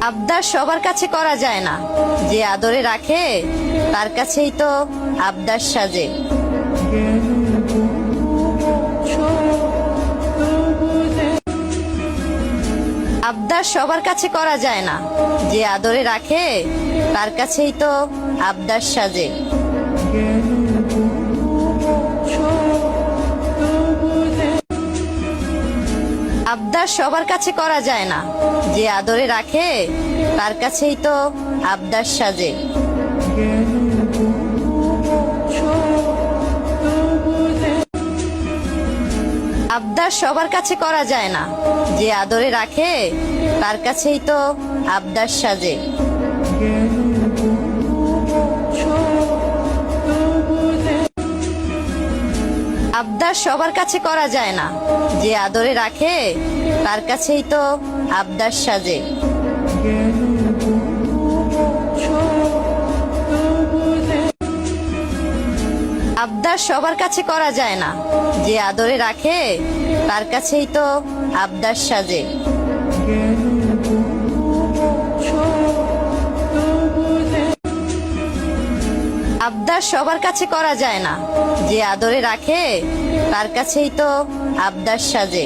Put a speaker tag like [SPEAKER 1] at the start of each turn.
[SPEAKER 1] আবদার সবার কাছে করা যায় না, যে আদরে রাখে তার কাছেই তো আবদার সাজে। আবদার সবার কাছে করা যায় না, যে আদরে রাখে তার কাছেই তো আবদার সাজে। আবদার সবার কাছে করা যায় না, যে আদরে রাখে তার কাছেই তো আবদার সাজে। আবদার সবার কাছে করা যায় না, যে আদরে রাখে তার কাছেই তো আবদার সাজে। আবদার সবার কাছে করা যায় না, যে আদরে রাখে তার কাছেই তো আবদার সাজে। আবদার সবার কাছে করা যায় না, যে আদরে রাখে তার কাছেই তো আবদার সাজে। আবদার সবার কাছে করা যায় না, যে আদরে রাখে তার কাছেই তো আবদার সাজে।